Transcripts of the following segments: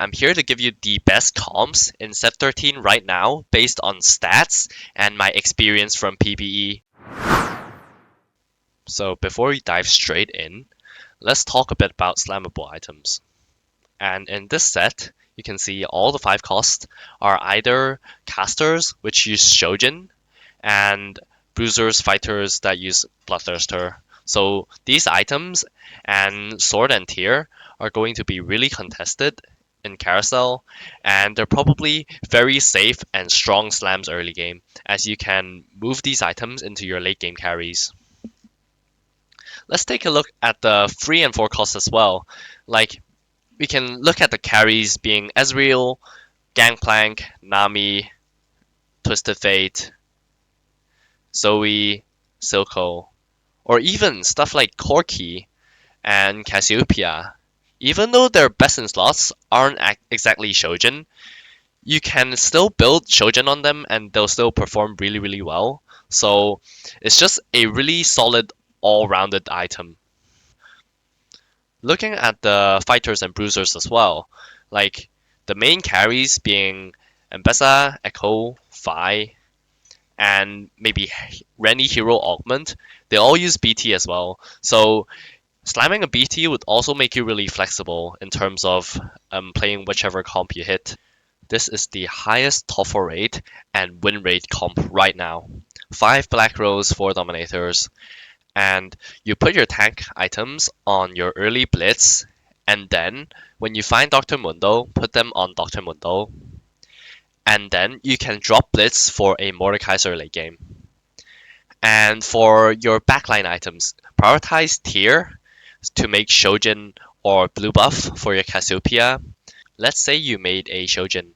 I'm here to give you the best comps in set 13 right now based on stats and my experience from PBE. So before we dive straight in, let's talk a bit about slammable items. And in this set, you can see all the 5 costs are either casters, which use Shojin, and bruisers, fighters that use Bloodthirster. So these items and sword and tier are going to be really contested in carousel, and they're probably very safe and strong slams early game, as you can move these items into your late game carries. Let's take a look at the 3 and 4 costs as well. Like, we can look at the carries being Ezreal, Gangplank, Nami, Twisted Fate, Zoe, Silco, or even stuff like Corki and Cassiopeia. Even though their best in slots aren't exactly Shojin, you can still build Shojin on them and they'll still perform really well. So it's just a really solid all-rounded item. Looking at the fighters and bruisers as well, like the main carries being Mbessa, Echo, Vi, and maybe Rennie Hero Augment, they all use BT as well. So slamming a BT would also make you really flexible in terms of playing whichever comp you hit. This is the highest TOFO rate and win rate comp right now. 5 Blackrose, 4 Dominators, and you put your tank items on your early blitz, and then when you find Dr. Mundo, put them on Dr. Mundo, and then you can drop blitz for a Mordekaiser late game. And for your backline items, prioritize tier to make Shojin or blue buff for your Cassiopeia. Let's say you made a Shojin,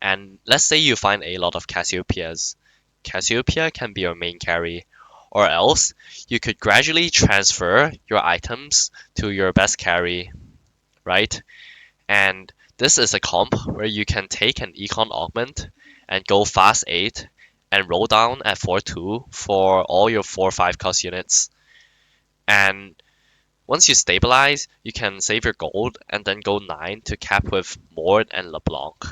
and let's say you find a lot of Cassiopeias. Cassiopeia can be your main carry, or else you could gradually transfer your items to your best carry, right? And this is a comp where you can take an Econ Augment and go fast 8 and roll down at 4-2 for all your 4-5 cost units. And once you stabilize, you can save your gold and then go 9 to cap with Mord and LeBlanc.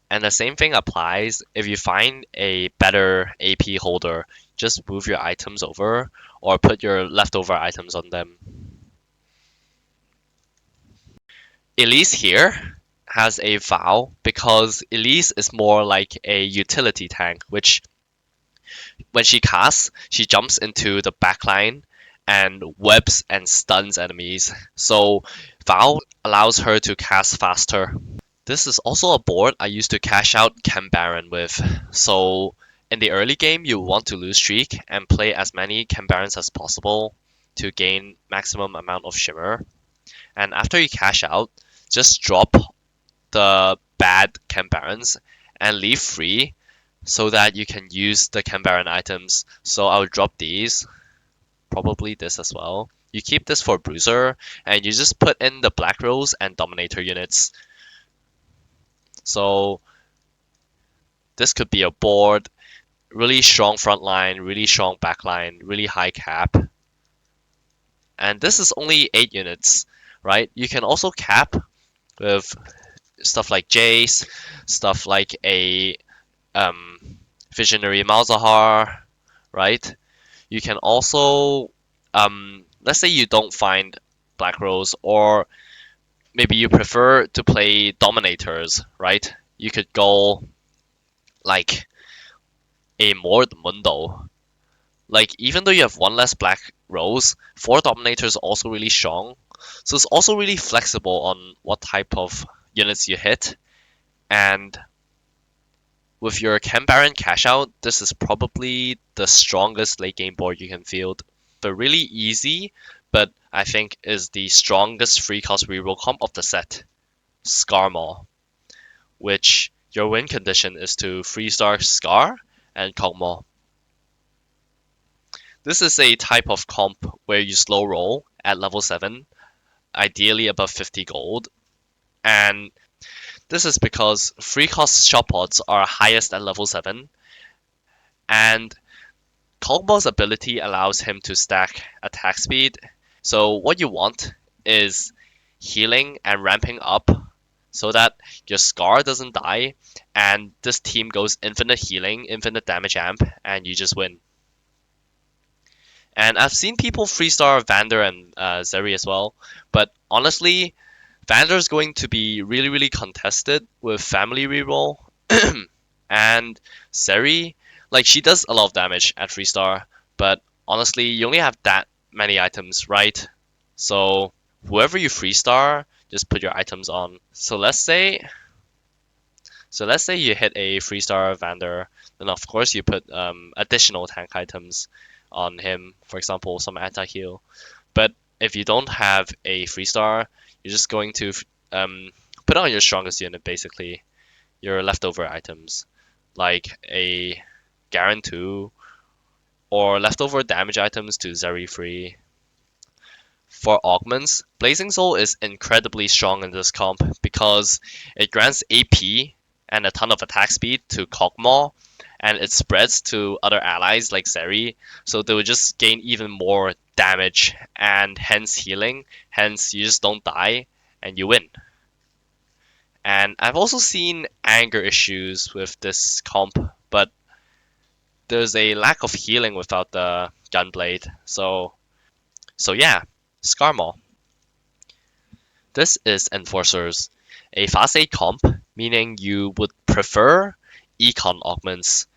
And the same thing applies if you find a better AP holder. Just move your items over or put your leftover items on them. Elise here has a vow because Elise is more like a utility tank, which when she casts, she jumps into the backline and webs and stuns enemies. So vow allows her to cast faster. This is also a board I used to cash out Chembaron with. So in the early game, you want to lose streak and play as many Chembarons as possible to gain maximum amount of shimmer. And after you cash out, just drop the bad Chembarons and leave free so that you can use the Chembaron items. So I'll drop these, probably this as well. You keep this for Bruiser, and you just put in the Blackrose and Dominator units. So this could be a board, really strong front line, really strong back line, really high cap. And this is only 8 units, right? You can also cap with stuff like Jace, stuff like a Visionary Malzahar, right? You can also, let's say you don't find Blackrose, or maybe you prefer to play Dominators, right? You could go like a Mord Mundo. Like, even though you have 1 less Blackrose, 4 Dominators are also really strong. So it's also really flexible on what type of units you hit. And with your Chembaron cash out, this is probably the strongest late game board you can field. The really easy, but I think is the strongest free cost reroll comp of the set, ScarMaw, which your win condition is to 3-star Scar and Kog'Maw. This is a type of comp where you slow roll at level 7, ideally above 50 gold, and this is because free cost shot pods are highest at level 7, and Kog'Maw's ability allows him to stack attack speed. So what you want is healing and ramping up so that your Scar doesn't die, and this team goes infinite healing, infinite damage amp, and you just win. And I've seen people 3-star Vander and Zeri as well, but honestly, Vander is going to be really, really contested with family reroll. And Zeri, like, she does a lot of damage at 3-star, but honestly, you only have that many items, right? So whoever you 3-star, just put your items on. So let's say you hit a 3-star Vander, then of course you put additional tank items on him, for example, some anti-heal. But if you don't have a 3-star, you're just going to put on your strongest unit, basically, your leftover items, like a Garen 2, or leftover damage items to Zeri free. For augments, Blazing Soul is incredibly strong in this comp because it grants AP and a ton of attack speed to CogMaw, and it spreads to other allies like Zeri, so they would just gain even more damage and hence healing, hence you just don't die and you win. And I've also seen anger issues with this comp, but there's a lack of healing without the Gunblade, so yeah, ScarMaw. This is Enforcers, a fast 8 comp, meaning you would prefer econ augments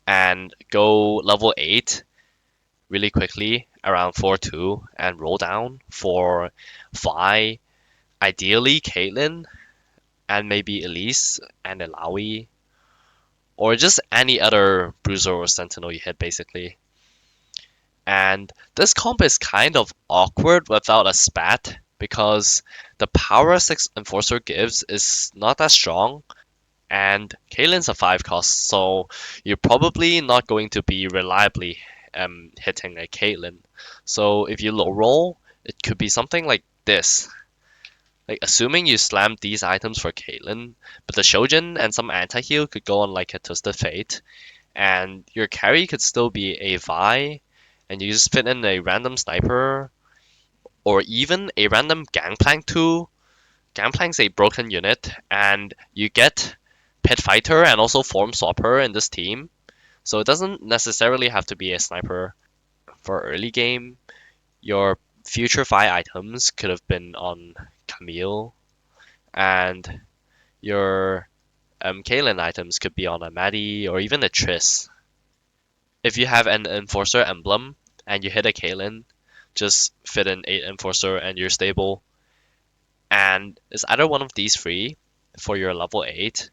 and go level 8 really quickly around 4-2 and roll down for Vi, ideally Caitlyn, and maybe Elise and Ilaoi, or just any other bruiser or sentinel you hit basically. And this comp is kind of awkward without a spat because the power 6 Enforcer gives is not that strong, and Caitlyn's a 5 cost, so you're probably not going to be reliably hitting a Caitlyn. So if you low roll, it could be something like this. Like, assuming you slam these items for Caitlyn, but the Shojin and some anti-heal could go on like a Twisted Fate, and your carry could still be a Vi, and you just fit in a random sniper, or even a random Gangplank 2. Gangplank's a broken unit, and you get Pitfighter and also Form Swapper in this team, so it doesn't necessarily have to be a sniper. For early game, your future Vi items could have been on Camille, and your Kaylin items could be on a Maddie or even a Triss. If you have an Enforcer emblem and you hit a Kaylin, just fit in 8 Enforcer and you're stable. And it's either one of these three for your level 8.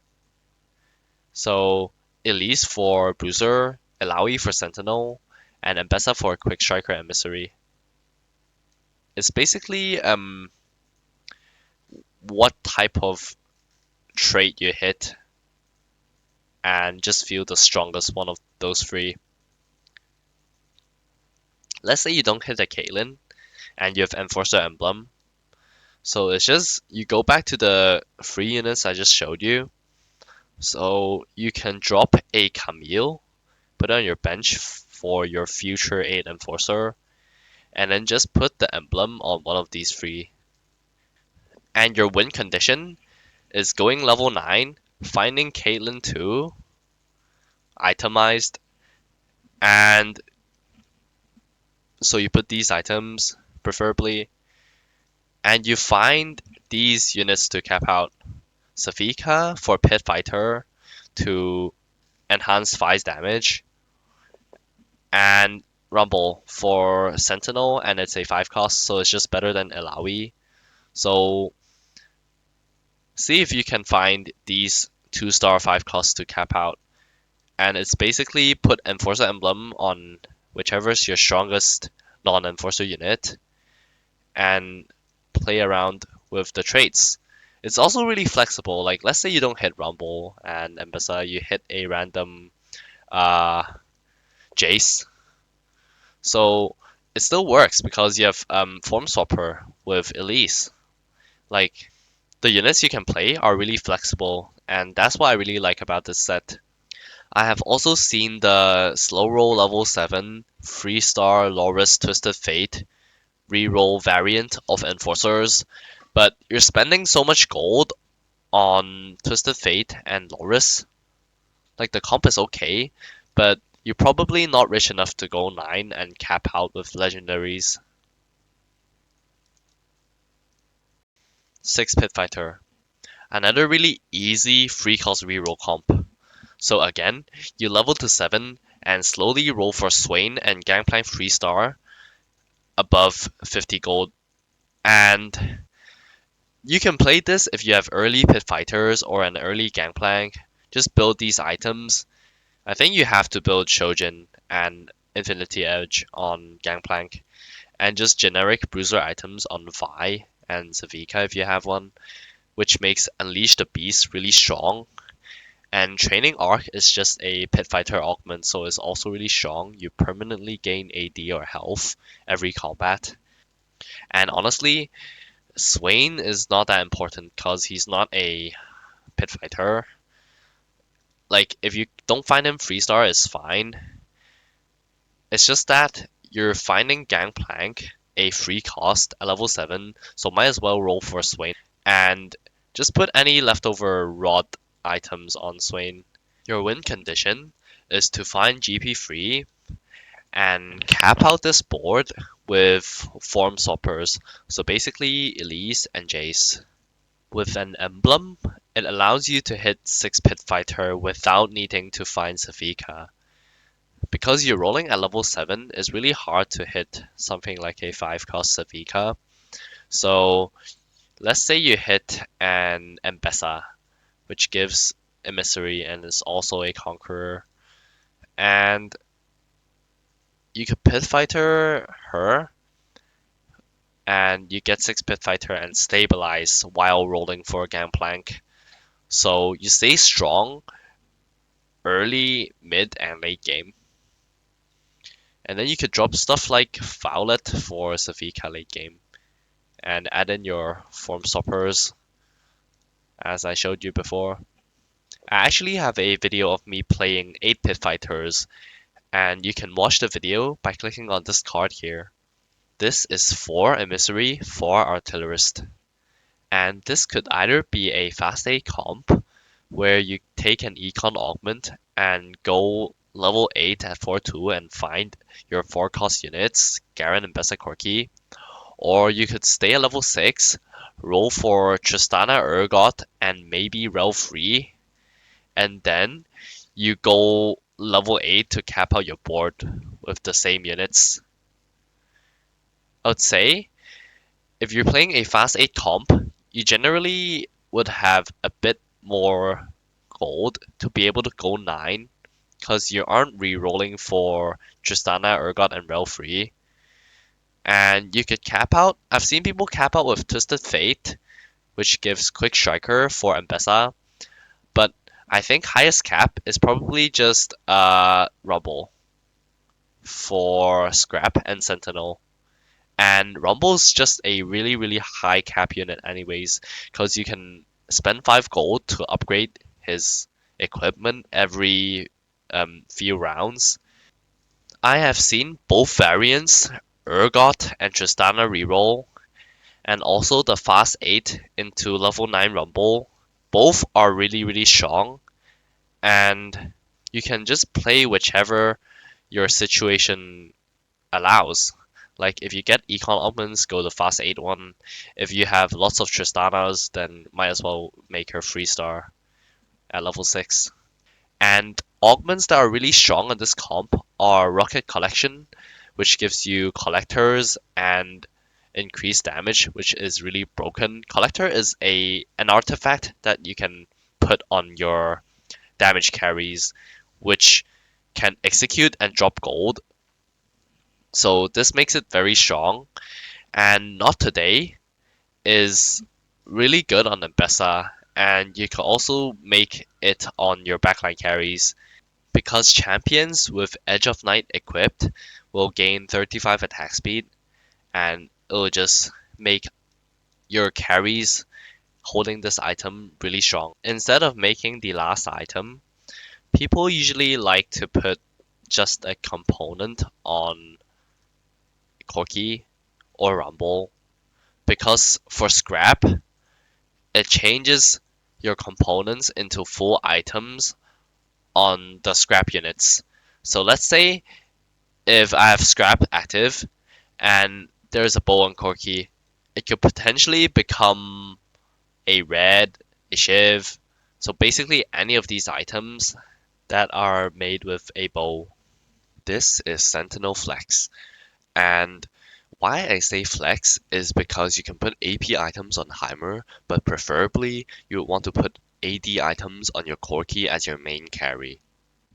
So Elise for Bruiser, Ilaoi for Sentinel, and Mbessa for Quickstriker Emissary. It's basically what type of trait you hit and just feel the strongest one of those three. Let's say you don't hit a Caitlyn and you have Enforcer Emblem. So it's just, you go back to the 3 units I just showed you. So you can drop a Camille, put it on your bench for your future 8 Enforcer, and then just put the emblem on one of these 3. And your win condition is going level 9, finding Caitlyn 2, itemized, and so you put these items, preferably, and you find these units to cap out. Safika for Pit Fighter to enhance Vi's damage, and Rumble for Sentinel, and it's a 5 cost, so it's just better than Ilaoi. So see if you can find these 2-star 5 costs to cap out. And it's basically put Enforcer Emblem on whichever's your strongest non-Enforcer unit and play around with the traits. It's also really flexible. Like, let's say you don't hit Rumble and Mbessa, you hit a random Jace. So it still works because you have Form Swapper with Elise. Like, the units you can play are really flexible, and that's what I really like about this set. I have also seen the slow roll level 7 3-star Loris Twisted Fate reroll variant of Enforcers, but you're spending so much gold on Twisted Fate and Loris. Like the comp is okay, but you're probably not rich enough to go 9 and cap out with legendaries. 6 Pitfighter. Another really easy free cost reroll comp. So again, you level to 7 and slowly roll for Swain and Gangplank 3-star above 50 gold. And you can play this if you have early Pitfighters or an early Gangplank. Just build these items. I think you have to build Shojin and Infinity Edge on Gangplank, and just generic Bruiser items on Vi and Savika if you have one, which makes Unleash the Beast really strong. And Training Arc is just a Pitfighter augment, so it's also really strong. You permanently gain AD or health every combat. And honestly, Swain is not that important because he's not a Pitfighter. Like, if you don't find him 3-star, it's fine. It's just that you're finding Gangplank a free cost at level 7, so might as well roll for Swain. And just put any leftover rod items on Swain. Your win condition is to find GP free and cap out this board with form swappers, so basically Elise and Jace. With an emblem, it allows you to hit 6 Pitfighter without needing to find Savika. Because you're rolling at level 7, it's really hard to hit something like a 5 cost Savika. So let's say you hit an Embessa, which gives Emissary and is also a Conqueror. And you could Pitfighter her, and you get 6 Pitfighter and stabilize while rolling for a Gangplank. So you stay strong early, mid, and late game. And then you could drop stuff like Violet for Savika late game. And add in your form stoppers, as I showed you before. I actually have a video of me playing 8 Pitfighters, and you can watch the video by clicking on this card here. This is for Emissary, for Artillerist. And this could either be a fast A comp, where you take an econ augment and go level 8 at 4-2 and find your 4 cost units, Garen and Bessa Corki, or you could stay at level 6, roll for Tristana Urgot and maybe Rel 3, and then you go level 8 to cap out your board with the same units. I would say, if you're playing a fast 8 comp, you generally would have a bit more gold to be able to go 9, because you aren't re-rolling for Tristana, Urgot, and Rel 3. And you could cap out. I've seen people cap out with Twisted Fate, which gives Quickstriker for Embessa, but I think highest cap is probably just Rumble for Scrap and Sentinel. And Rumble's just a really, really high cap unit anyways, because you can spend 5 gold to upgrade his equipment every few rounds. I have seen both variants, Urgot and Tristana reroll, and also the fast 8 into level 9 Rumble. Both are really, really strong, and you can just play whichever your situation allows. Like, if you get econ augments, go the fast 8 one. If you have lots of Tristanas, then might as well make her 3-star at level 6. And augments that are really strong in this comp are Rocket Collection, which gives you collectors and increased damage, which is really broken. Collector is an artifact that you can put on your damage carries, which can execute and drop gold. So this makes it very strong. And Not Today is really good on Embessa, and you can also make it on your backline carries, because champions with Edge of Night equipped will gain 35 attack speed, and it'll just make your carries holding this item really strong. Instead of making the last item, people usually like to put just a component on Corki or Rumble, because for Scrap, it changes your components into full items on the scrap units. So let's say if I have scrap active and there's a bow and corky, it could potentially become a red, a shiv. So basically any of these items that are made with a bow. This is Sentinel Flex. And why I say flex is because you can put AP items on heimer, but preferably you would want to put AD items on your corky as your main carry.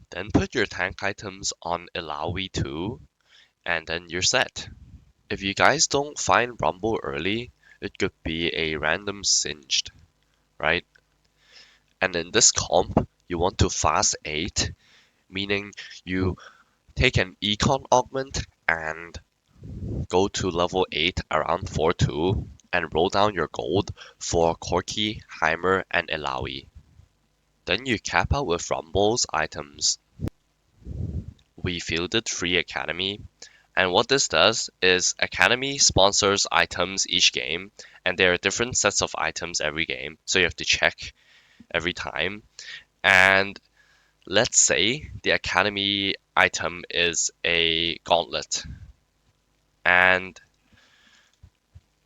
Then put your tank items on Ilawi too, and then you're set. If you guys don't find Rumble early, it could be a random singed, right? And in this comp, you want to fast 8, meaning you take an econ augment and go to level 8 around 4-2 and roll down your gold for Corky, Heimer, and Ilawi. Then you cap out with Rumble's items. We fielded Free Academy, and what this does is Academy sponsors items each game, and there are different sets of items every game, so you have to check every time. And let's say the Academy item is a gauntlet, and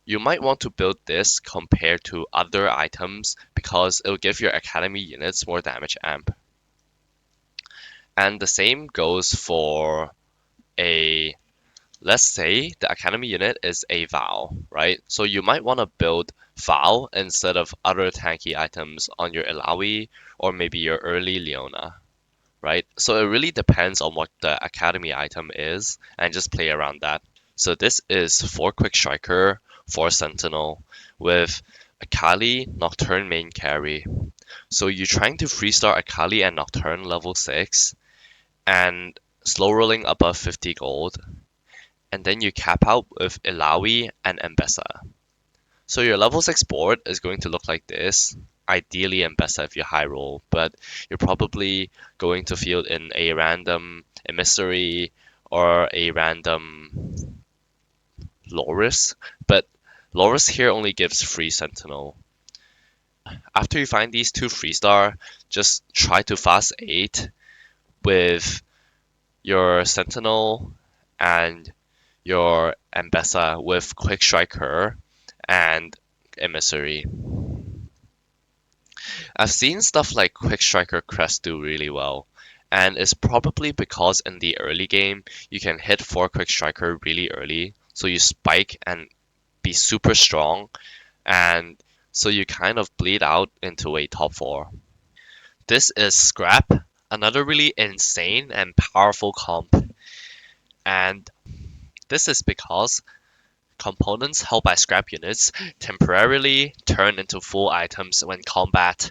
you might want to build this compared to other items because it'll give your Academy units more damage amp. And the same goes for a, let's say the Academy unit is a Vow, right? So you might want to build Vow instead of other tanky items on your Ilawi or maybe your early Leona, right? So it really depends on what the Academy item is and just play around that. So this is 4 Quickstriker, 4 Sentinel with Akali, Nocturne main carry. So you're trying to freestart Akali and Nocturne level 6 and slow rolling above 50 gold. And then you cap out with Ilawi and Mbessa. So your level 6 board is going to look like this. Ideally Mbessa if you high roll, but you're probably going to field in a random Emissary or a random Loris, but Loris here only gives free Sentinel. After you find these 2 freestar, just try to fast 8 with your Sentinel and your Mbessa with Quickstriker and Emissary. I've seen stuff like Quickstriker Crest do really well, and it's probably because in the early game you can hit 4 Quickstriker really early, so you spike and be super strong, and so you kind of bleed out into a top 4. This is Scrap, another really insane and powerful comp, and this is because components held by scrap units temporarily turn into full items when combat.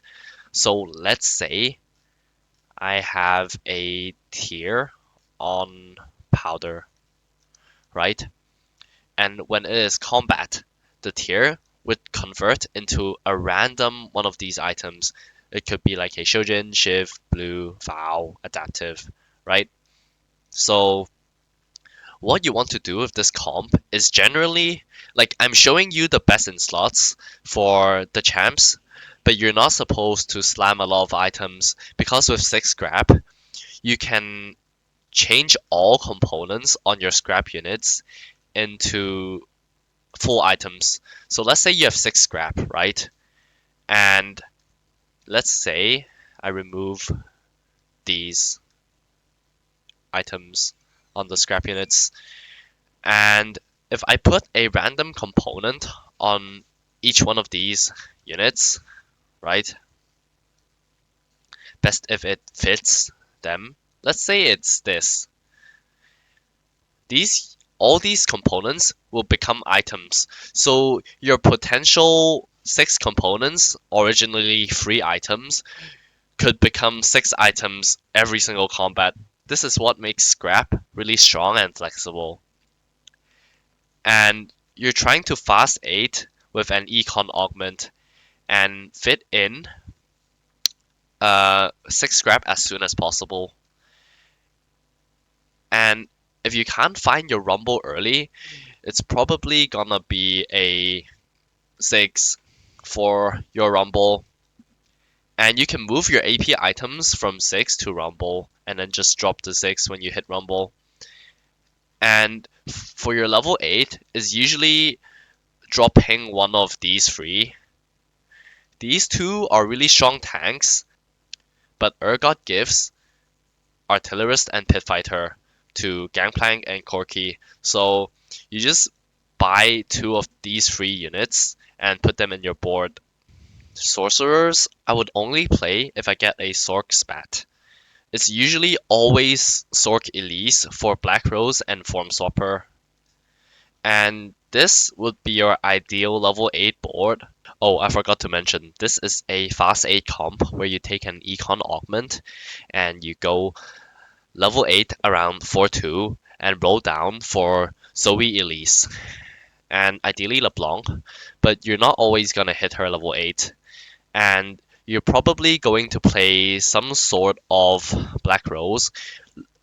So let's say I have a tier on powder, right? And when it is combat, the tier would convert into a random one of these items. It could be like a Shojin, Shiv, Blue, Vow, Adaptive, right? So what you want to do with this comp is generally, like I'm showing you the best in slots for the champs, but you're not supposed to slam a lot of items because with 6 scrap, you can change all components on your scrap units into full items. So let's say you have 6 scrap, right? And let's say I remove these items on the scrap units, and if I put a random component on each one of these units, right? Best if it fits them. Let's say it's this. All these components will become items. So your potential 6 components, originally 3 items, could become 6 items every single combat. This is what makes Scrap really strong and flexible. And you're trying to fast 8 with an econ augment and fit in 6 scrap as soon as possible. And if you can't find your rumble early, it's probably gonna be a 6 for your rumble. And you can move your AP items from 6 to Rumble, and then just drop the 6 when you hit Rumble. And for your level 8 is usually dropping one of these 3. These 2 are really strong tanks, but Urgot gives Artillerist and Pitfighter to Gangplank and Corki. So you just buy 2 of these 3 units and put them in your board. Sorcerers, I would only play if I get a Sorc Spat. It's usually always Sorc Elise for Blackrose and Form Swapper. And this would be your ideal level 8 board. Oh, I forgot to mention, this is a fast 8 comp where you take an Econ Augment and you go level 8 around 4-2 and roll down for Zoe Elise and ideally LeBlanc, but you're not always going to hit her level 8. And you're probably going to play some sort of Blackrose,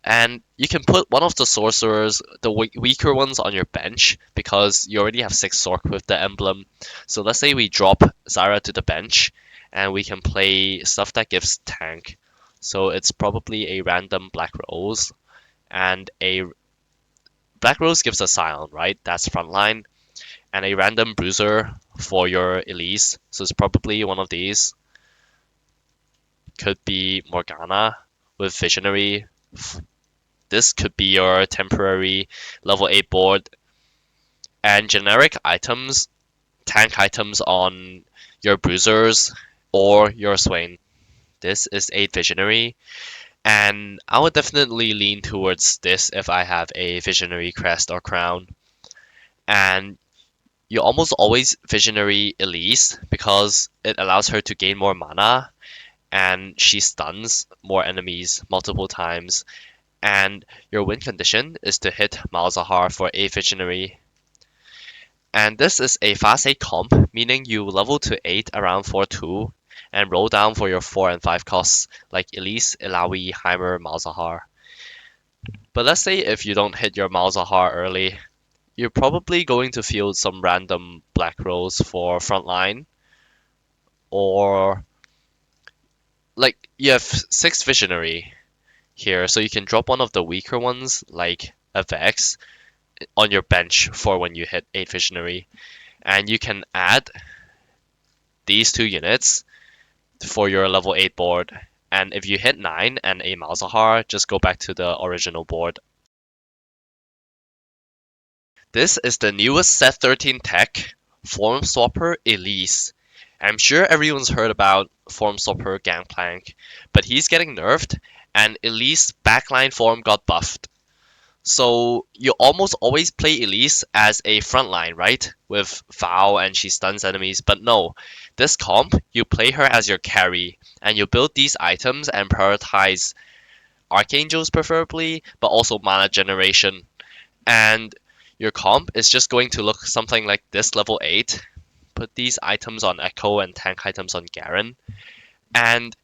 and you can put one of the sorcerers, the weaker ones, on your bench because you already have 6 Sorc with the emblem. So let's say we drop Zyra to the bench and we can play stuff that gives tank. So it's probably a random Blackrose, and a Blackrose gives a Scion, right? That's frontline. And a random Bruiser for your Elise. So it's probably one of these. Could be Morgana with Visionary. This could be your temporary level 8 board. And generic items, tank items on your Bruisers or your Swain. This is a Visionary. And I would definitely lean towards this if I have a Visionary crest or crown. And you almost always Visionary Elise because it allows her to gain more mana and she stuns more enemies multiple times. And your win condition is to hit Malzahar for a Visionary. And this is a fast 8 comp, meaning you level to 8 around 4-2 and roll down for your 4 and 5 costs like Elise, Ilawi, Heimer, Malzahar. But let's say if you don't hit your Malzahar early, you're probably going to field some random Blackrose for frontline, or like you have 6 Visionary here, so you can drop one of the weaker ones like a Vex on your bench for when you hit 8 Visionary, and you can add these 2 units for your level 8 board, and if you hit 9 and a Malzahar, just go back to the original board. This is the newest set 13 tech, Form Swapper Elise. I'm sure everyone's heard about Form Swapper Gangplank, but he's getting nerfed, and Elise backline form got buffed. So you almost always play Elise as a frontline, right? With Vow and she stuns enemies, but no. This comp, you play her as your carry, and you build these items and prioritize Archangels preferably, but also mana generation. And your comp is just going to look something like this level 8. Put these items on Echo and tank items on Garen. And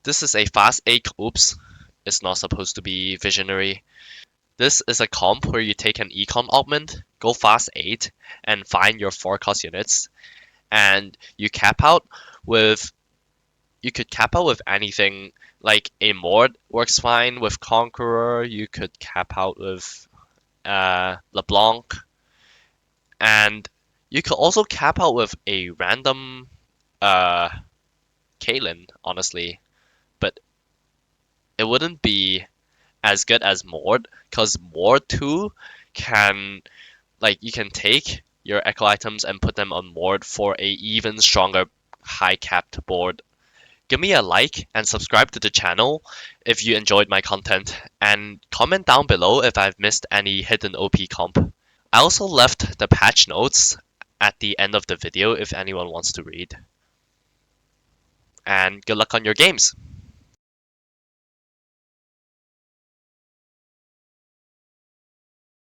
this is a fast 8, oops, it's not supposed to be Visionary. This is a comp where you take an Econ Augment, go fast 8, and find your 4 cost units. And you cap out with, you could cap out with anything, like a Mord works fine with Conqueror, you could cap out with LeBlanc, and you could also cap out with a random Caitlyn, honestly, but it wouldn't be as good as Mord, because Mord 2 can, like, you can take your Echo items and put them on Mord for a even stronger high capped board. Give me a like and subscribe to the channel if you enjoyed my content, and comment down below if I've missed any hidden OP comp. I also left the patch notes at the end of the video if anyone wants to read. And good luck on your games!